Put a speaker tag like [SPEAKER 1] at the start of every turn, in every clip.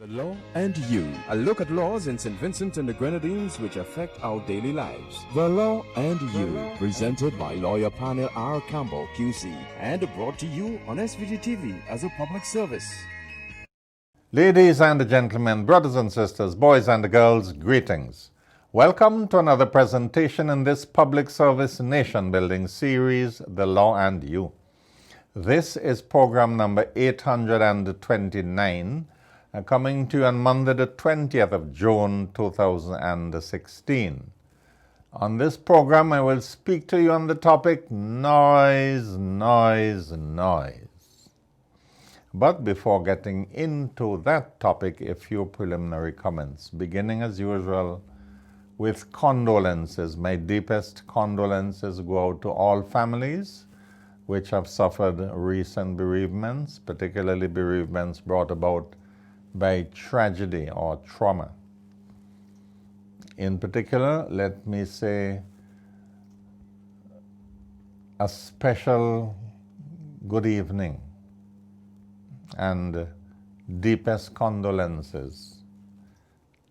[SPEAKER 1] The Law and You. A look at laws in St. Vincent and the Grenadines which affect our daily lives. The Law and You. Presented by lawyer panel P.R Campbell QC. And brought to you on SVG-TV as a public service.
[SPEAKER 2] Ladies and gentlemen, brothers and sisters, boys and girls, greetings. Welcome to another presentation in this public service nation-building series, The Law and You. This is program number 829, coming to you on Monday the 20th of June 2016. On this program, I will speak to you on the topic noise, noise, noise. But before getting into that topic, a few preliminary comments, beginning as usual with condolences. My deepest condolences go out to all families which have suffered recent bereavements, particularly bereavements brought about by tragedy or trauma. In particular, let me say a special good evening and deepest condolences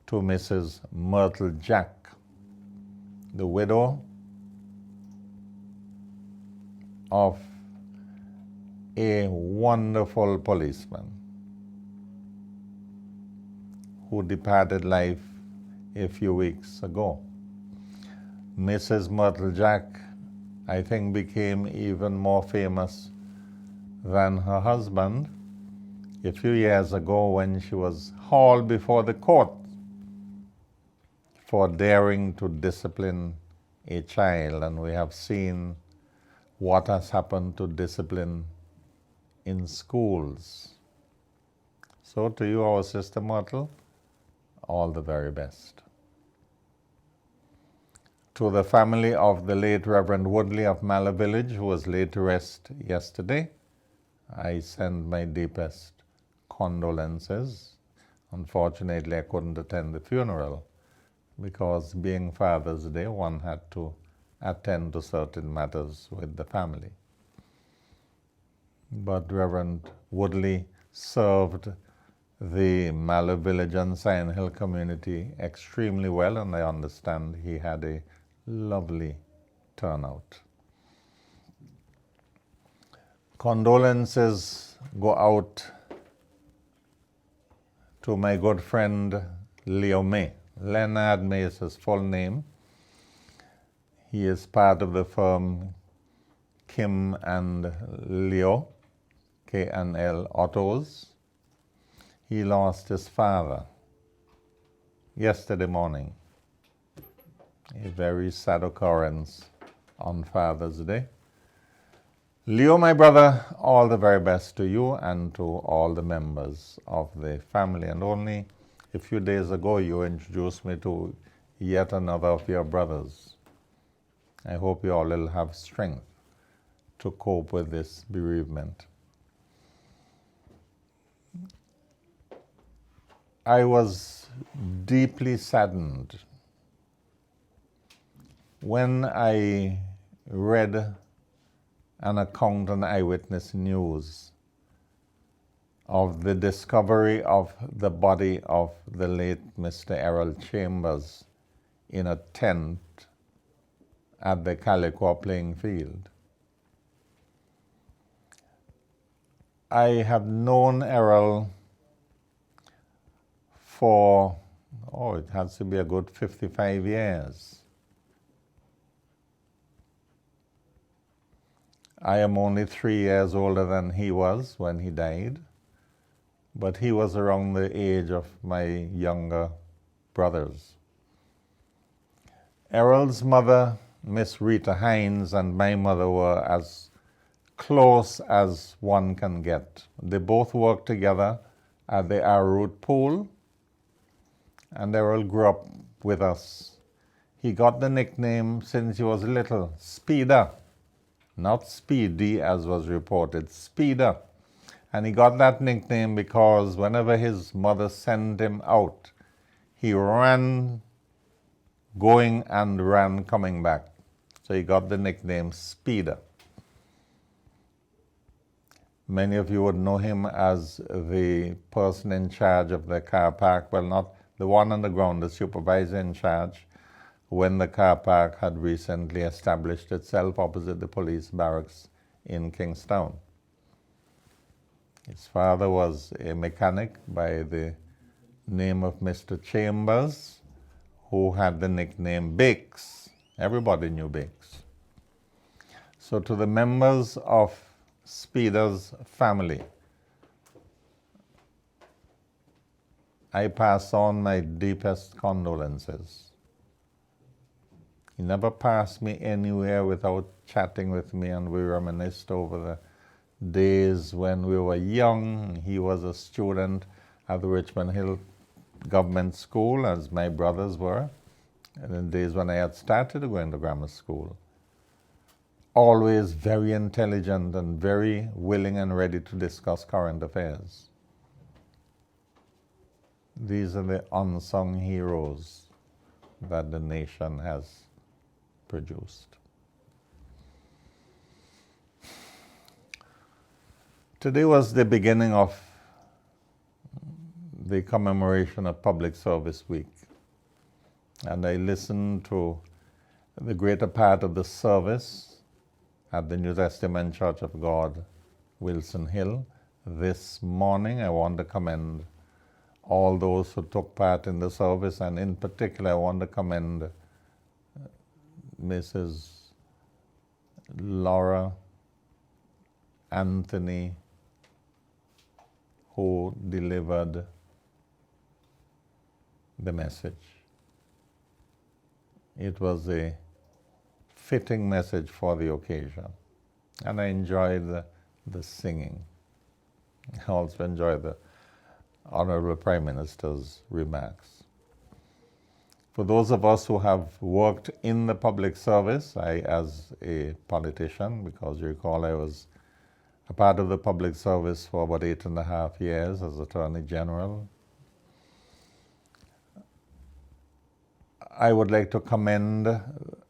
[SPEAKER 2] to Mrs. Myrtle Jack, the widow of a wonderful policeman who departed life a few weeks ago. Mrs. Myrtle Jack, I think, became even more famous than her husband a few years ago when she was hauled before the court for daring to discipline a child. And we have seen what has happened to discipline in schools. So to you, our sister Myrtle, all the very best. To the family of the late Reverend Woodley of Mallow Village, who was laid to rest yesterday, I send my deepest condolences. Unfortunately, I couldn't attend the funeral because being Father's Day, one had to attend to certain matters with the family. But Reverend Woodley served the Mallow Village and Sion Hill community extremely well, and I understand he had a lovely turnout. Condolences go out to my good friend Leo May. Leonard May is his full name. He is part of the firm Kim and Leo, K&L Autos. He lost his father yesterday morning. A very sad occurrence on Father's Day. Leo, my brother, all the very best to you and to all the members of the family. And only a few days ago, you introduced me to yet another of your brothers. I hope you all will have strength to cope with this bereavement. I was deeply saddened when I read an account on Eyewitness News of the discovery of the body of the late Mr. Errol Chambers in a tent at the Calico playing field. I have known Errol for, it has to be a good 55 years. I am only 3 years older than he was when he died, but he was around the age of my younger brothers. Errol's mother, Miss Rita Hines, and my mother were as close as one can get. They both worked together at the Arrowroot Pool, and Errol grew up with us. He got the nickname since he was little, Speeder. Not Speedy as was reported, Speeder. And he got that nickname because whenever his mother sent him out, he ran going and ran coming back. So he got the nickname Speeder. Many of you would know him as the person in charge of the car park. Well, not the one on the ground, the supervisor in charge, when the car park had recently established itself opposite the police barracks in Kingstown. His father was a mechanic by the name of Mr. Chambers, who had the nickname Bakes. Everybody knew Bakes. So to the members of Speeder's family, I pass on my deepest condolences. He never passed me anywhere without chatting with me, and we reminisced over the days when we were young. He was a student at the Richmond Hill Government School, as my brothers were, and in the days when I had started going to grammar school. Always very intelligent and very willing and ready to discuss current affairs. These are the unsung heroes that the nation has produced. Today was the beginning of the commemoration of Public Service Week, and I listened to the greater part of the service at the New Testament Church of God, Wilson Hill. This morning, I want to commend all those who took part in the service, and in particular, I want to commend Mrs. Laura Anthony, who delivered the message. It was a fitting message for the occasion, and I enjoyed the singing. I also enjoyed the Honorable Prime Minister's remarks. For those of us who have worked in the public service, I as a politician, because you recall I was a part of the public service for about 8.5 years as Attorney General, I would like to commend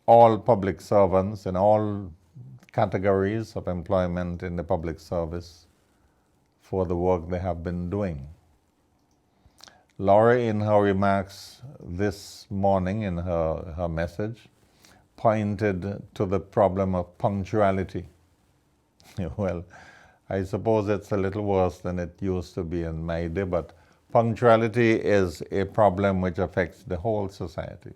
[SPEAKER 2] all public servants in all categories of employment in the public service for the work they have been doing. Laura, in her remarks this morning, in her message, pointed to the problem of punctuality. Well, I suppose it's a little worse than it used to be in my day, but punctuality is a problem which affects the whole society.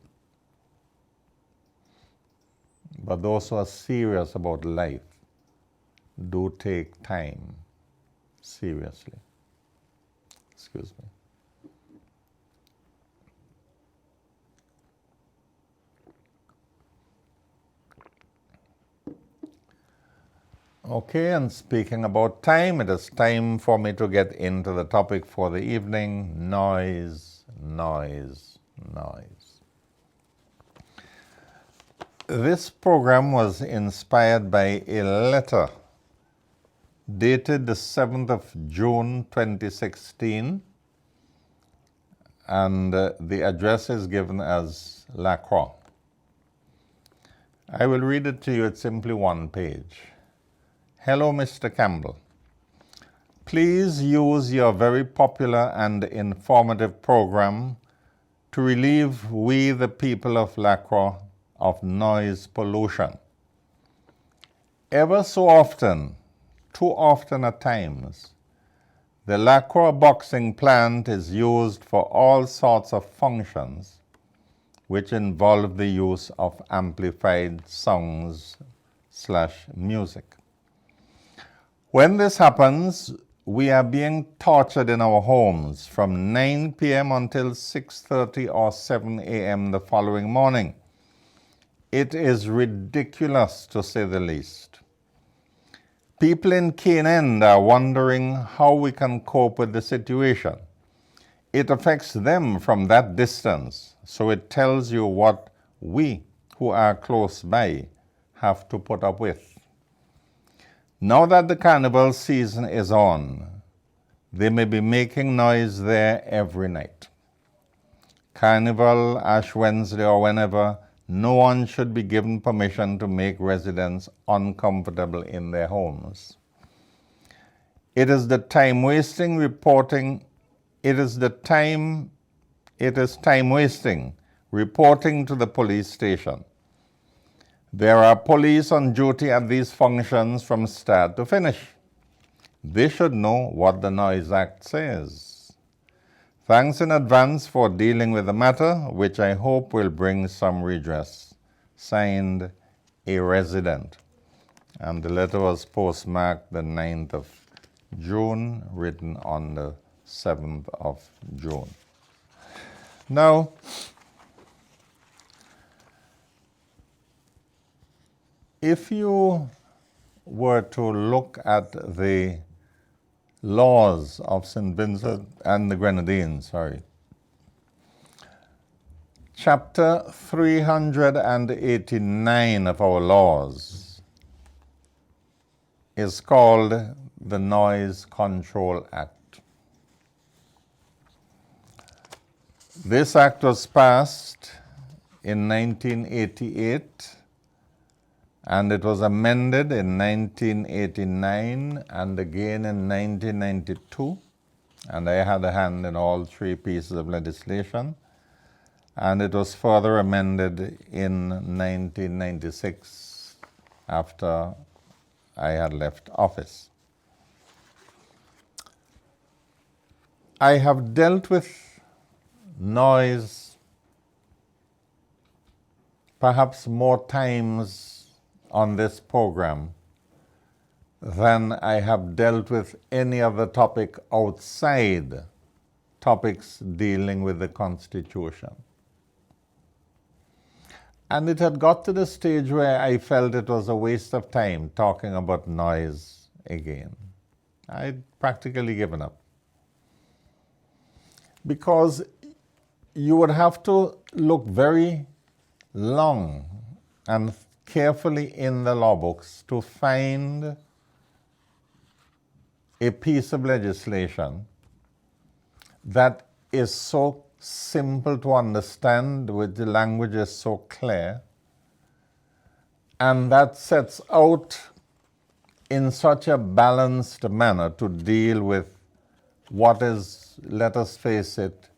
[SPEAKER 2] But those who are serious about life do take time seriously. Excuse me. Okay, and speaking about time, it is time for me to get into the topic for the evening: noise, noise, noise. This program was inspired by a letter dated the 7th of June 2016, and the address is given as La Croix. I will read it to you. It's simply one page. Hello, Mr. Campbell. Please use your very popular and informative program to relieve we, the people of La Croix, of noise pollution. Ever so often, too often at times, the La Croix boxing plant is used for all sorts of functions which involve the use of amplified sounds/music. When this happens, we are being tortured in our homes from 9 p.m. until 6:30 or 7 a.m. the following morning. It is ridiculous, to say the least. People in Cane End are wondering how we can cope with the situation. It affects them from that distance, so it tells you what we, who are close by, have to put up with. Now that the carnival season is on, they may be making noise there every night. Carnival, Ash Wednesday, or whenever, no one should be given permission to make residents uncomfortable in their homes. It is the time wasting reporting. It is time wasting reporting to the police station. There are police on duty at these functions from start to finish. They should know what the Noise Act says. Thanks in advance for dealing with the matter, which I hope will bring some redress. Signed, a resident. And the letter was postmarked the 9th of June, written on the 7th of June. Now, if you were to look at the laws of St. Vincent and the Grenadines, Chapter 389 of our laws is called the Noise Control Act. This act was passed in 1988 and it was amended in 1989 and again in 1992. And I had a hand in all three pieces of legislation. And it was further amended in 1996 after I had left office. I have dealt with noise perhaps more times on this program than I have dealt with any other topic outside topics dealing with the Constitution. And it had got to the stage where I felt it was a waste of time talking about noise again. I'd practically given up. Because you would have to look very long and carefully in the law books to find a piece of legislation that is so simple to understand, with the language is so clear, and that sets out in such a balanced manner to deal with what is, let us face it,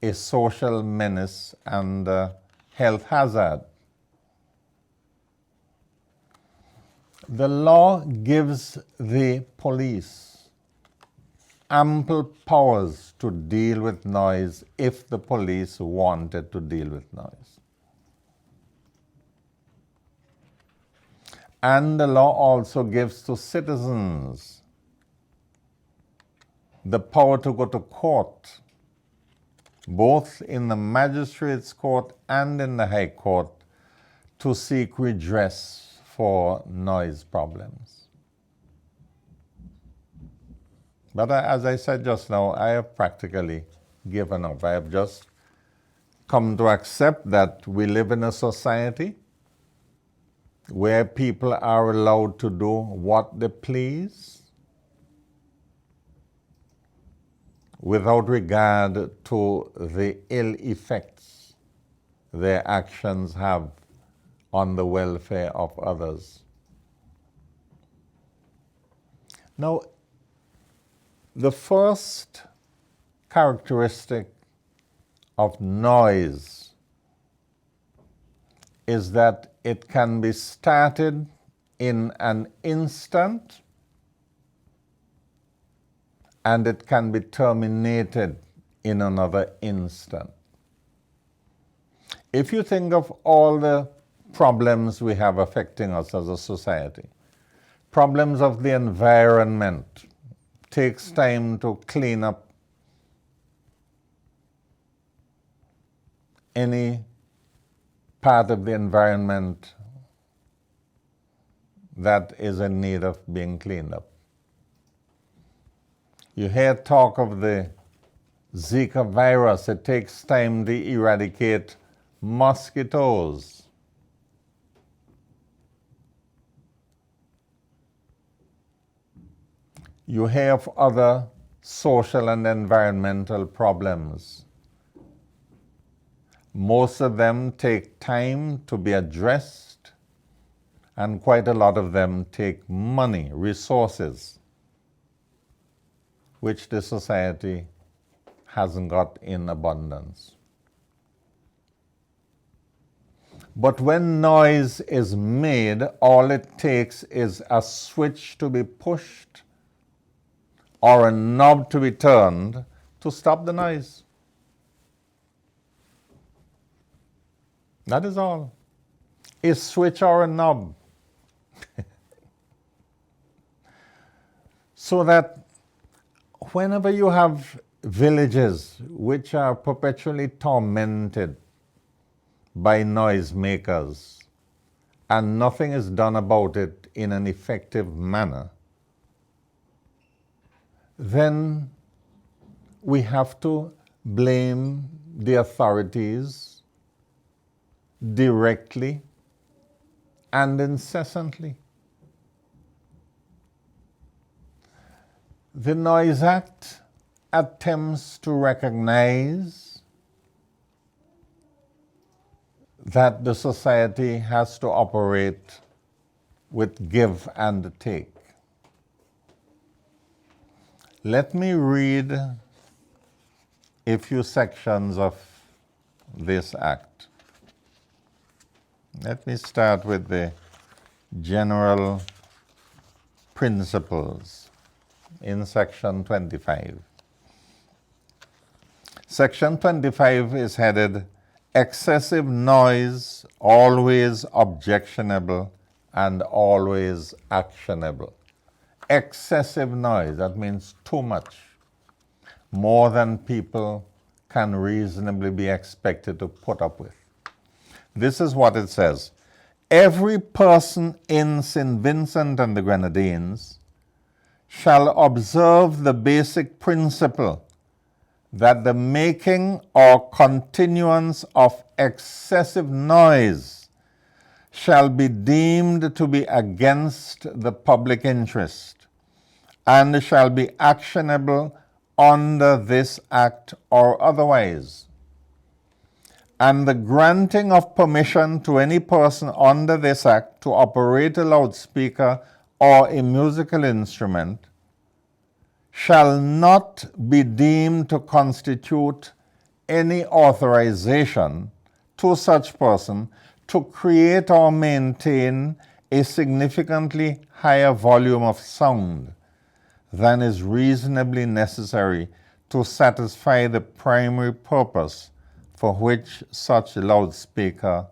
[SPEAKER 2] a social menace and health hazard. The law gives the police ample powers to deal with noise if the police wanted to deal with noise. And the law also gives to citizens the power to go to court, both in the magistrate's court and in the high court, to seek redress for noise problems. But as I said just now, I have practically given up. I have just come to accept that we live in a society where people are allowed to do what they please without regard to the ill effects their actions have on the welfare of others. Now, the first characteristic of noise is that it can be started in an instant and it can be terminated in another instant. If you think of all the problems we have affecting us as a society, problems of the environment, takes time to clean up any part of the environment that is in need of being cleaned up. You hear talk of the Zika virus. It takes time to eradicate mosquitoes. You hear of other social and environmental problems. Most of them take time to be addressed, and quite a lot of them take money, resources. which the society hasn't got in abundance. But when noise is made, all it takes is a switch to be pushed or a knob to be turned to stop the noise. That is all. A switch or a knob. So that whenever you have villages which are perpetually tormented by noisemakers and nothing is done about it in an effective manner, then we have to blame the authorities directly and incessantly. The Noise Act attempts to recognize that the society has to operate with give and take. Let me read a few sections of this act. Let me start with the general principles in Section 25. Section 25 is headed Excessive Noise, Always Objectionable and Always Actionable. Excessive noise, that means too much, more than people can reasonably be expected to put up with. This is what it says. Every person in St. Vincent and the Grenadines shall observe the basic principle that the making or continuance of excessive noise shall be deemed to be against the public interest and shall be actionable under this act or otherwise. And the granting of permission to any person under this act to operate a loudspeaker or a musical instrument shall not be deemed to constitute any authorization to such person to create or maintain a significantly higher volume of sound than is reasonably necessary to satisfy the primary purpose for which such loudspeaker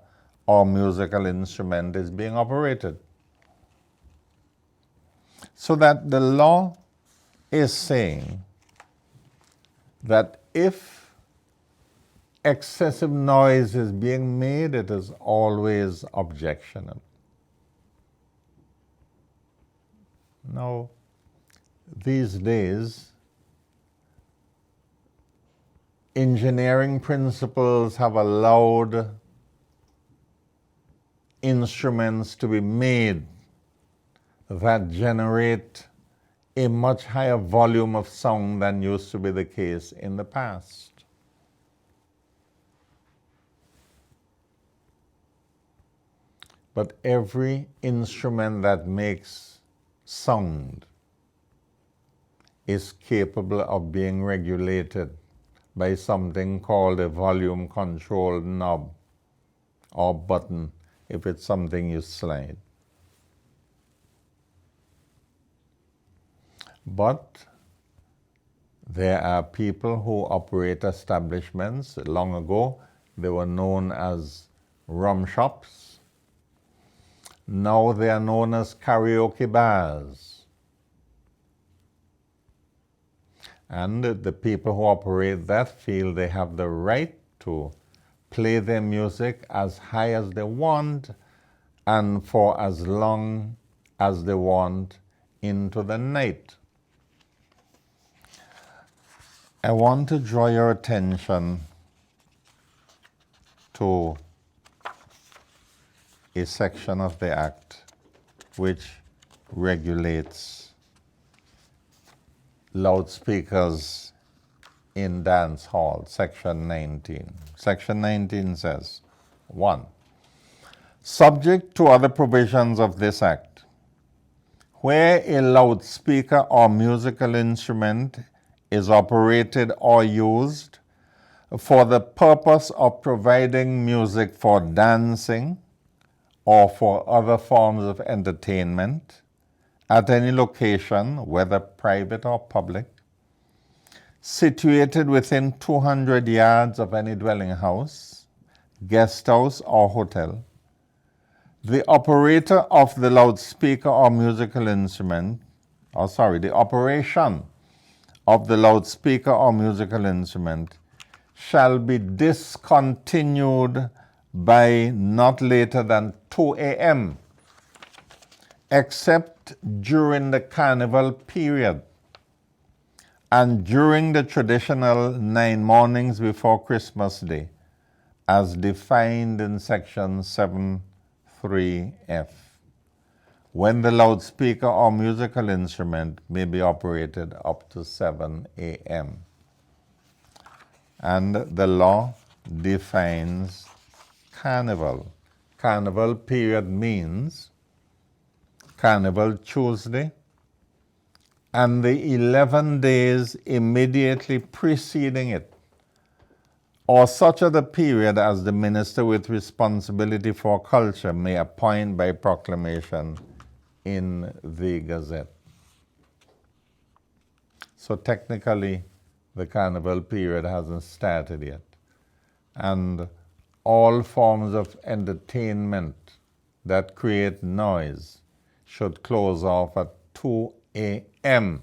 [SPEAKER 2] or musical instrument is being operated. So that the law is saying that if excessive noise is being made, it is always objectionable. Now, these days, engineering principles have allowed instruments to be made that generate a much higher volume of sound than used to be the case in the past. But every instrument that makes sound is capable of being regulated by something called a volume control knob or button if it's something you slide. But there are people who operate establishments. Long ago, they were known as rum shops. Now they are known as karaoke bars. And the people who operate that feel they have the right to play their music as high as they want and for as long as they want into the night. I want to draw your attention to a section of the Act which regulates loudspeakers in dance halls, Section 19. Section 19 says, 1. Subject to other provisions of this Act, where a loudspeaker or musical instrument is operated or used for the purpose of providing music for dancing or for other forms of entertainment at any location, whether private or public, situated within 200 yards of any dwelling house, guest house, or hotel, the operator of the loudspeaker or musical instrument, the operation of the loudspeaker or musical instrument shall be discontinued by not later than 2 a.m., except during the carnival period and during the traditional 9 mornings before Christmas Day, as defined in section 7.3f, when the loudspeaker or musical instrument may be operated up to 7 a.m. And the law defines carnival. Carnival period means Carnival Tuesday and the 11 days immediately preceding it, or such other period as the minister with responsibility for culture may appoint by proclamation in the Gazette. So technically, the carnival period hasn't started yet. And all forms of entertainment that create noise should close off at 2 a.m.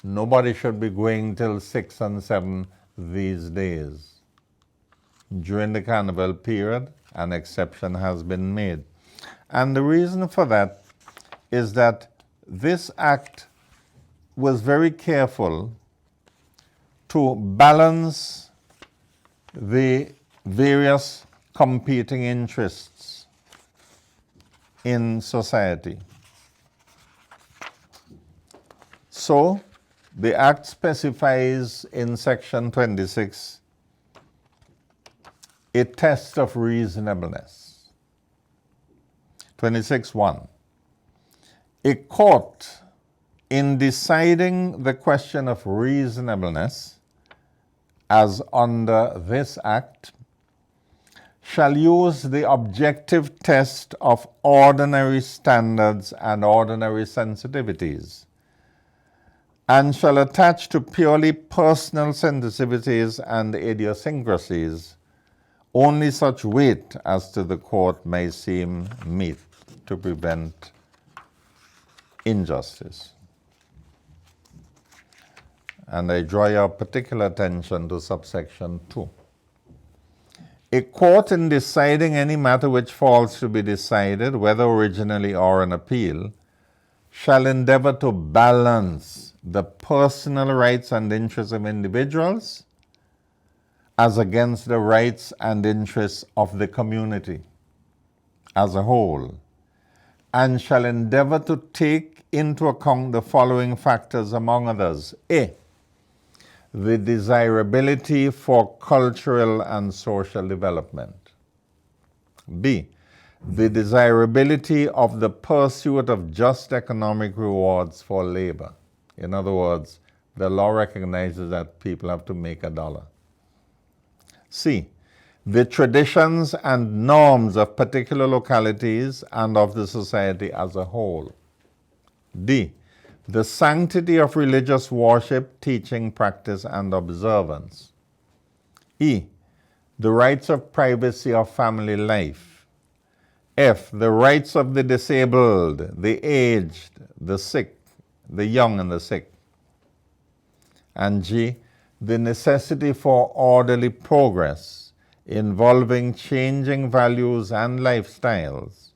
[SPEAKER 2] Nobody should be going till 6 and 7 these days. During the carnival period, an exception has been made. And the reason for that is that this act was very careful to balance the various competing interests in society. So, the Act specifies in Section 26 a test of reasonableness. 26.1. A court, in deciding the question of reasonableness, as under this Act, shall use the objective test of ordinary standards and ordinary sensitivities, and shall attach to purely personal sensitivities and idiosyncrasies only such weight as to the court may seem meet to prevent injustice. And I draw your particular attention to subsection 2. A court, in deciding any matter which falls to be decided, whether originally or on appeal, shall endeavor to balance the personal rights and interests of individuals as against the rights and interests of the community as a whole, and shall endeavor to take into account the following factors among others. A, the desirability for cultural and social development. B, the desirability of the pursuit of just economic rewards for labor. In other words, the law recognizes that people have to make a dollar. C, the traditions and norms of particular localities and of the society as a whole. D, the sanctity of religious worship, teaching, practice, and observance. E, the rights of privacy of family life. F, the rights of the disabled, the aged, the sick, the young and the sick. And G, the necessity for orderly progress involving changing values and lifestyles,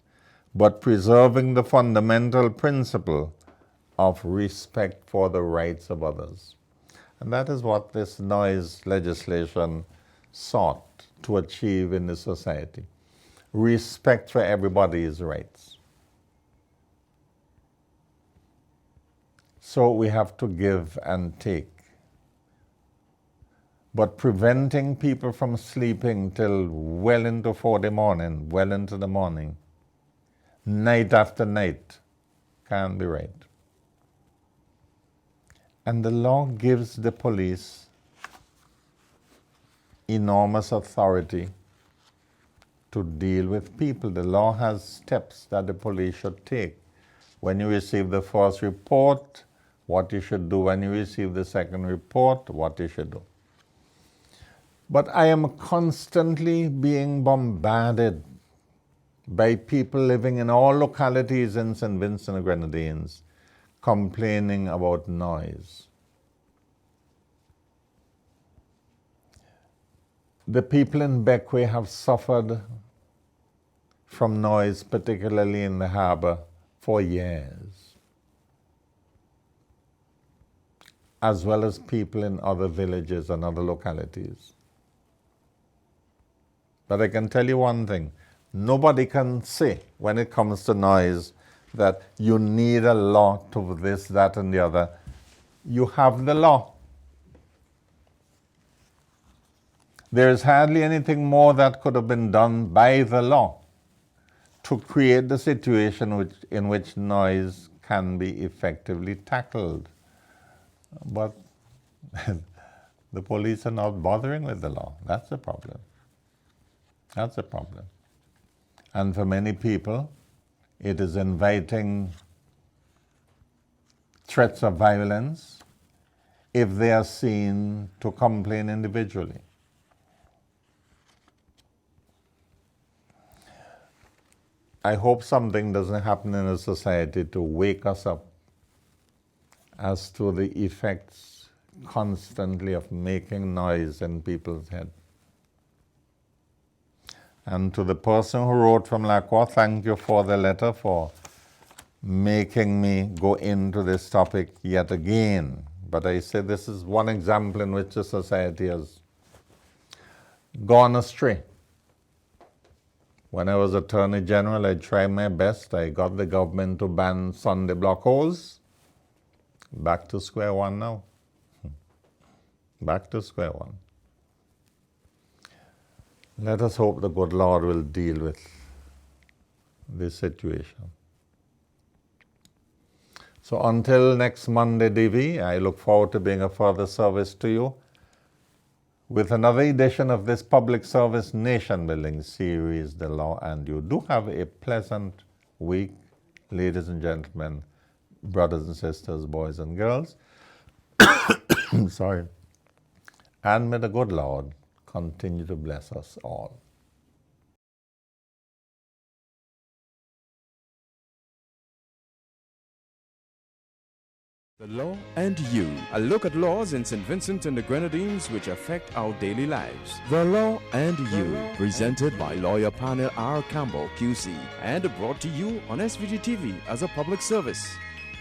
[SPEAKER 2] but preserving the fundamental principle of respect for the rights of others. And that is what this noise legislation sought to achieve in the society. Respect for everybody's rights. So we have to give and take. But preventing people from sleeping till well into 4 morning, well into the morning, night after night, can't be right. And the law gives the police enormous authority to deal with people. The law has steps that the police should take. When you receive the first report, what you should do. When you receive the second report, what you should do. But I am constantly being bombarded by people living in all localities in St. Vincent and Grenadines complaining about noise. The people in Beckway have suffered from noise, particularly in the harbor, for years, as well as people in other villages and other localities. But I can tell you one thing, nobody can say when it comes to noise that you need a law to this, that, and the other. You have the law. There is hardly anything more that could have been done by the law to create the situation in which noise can be effectively tackled. But the police are not bothering with the law. That's the problem. That's the problem. And for many people, it is inviting threats of violence if they are seen to complain individually. I hope something doesn't happen in a society to wake us up as to the effects constantly of making noise in people's head. And to the person who wrote from Lacroix, thank you for the letter, for making me go into this topic yet again. But I say this is one example in which the society has gone astray. When I was Attorney General, I tried my best. I got the government to ban Sunday block holes. Back to square one now. Back to square one. Let us hope the good Lord will deal with this situation. So until next Monday, DV, I look forward to being a further service to you with another edition of this public service nation building series, The Law and You. Do have a pleasant week, ladies and gentlemen, brothers and sisters, boys and girls. Sorry. And may the good Lord continue to bless us all.
[SPEAKER 1] The Law and You. A look at laws in St. Vincent and the Grenadines which affect our daily lives. The Law and You. Presented by lawyer panel P.R Campbell QC and brought to you on SVG-TV as a public service.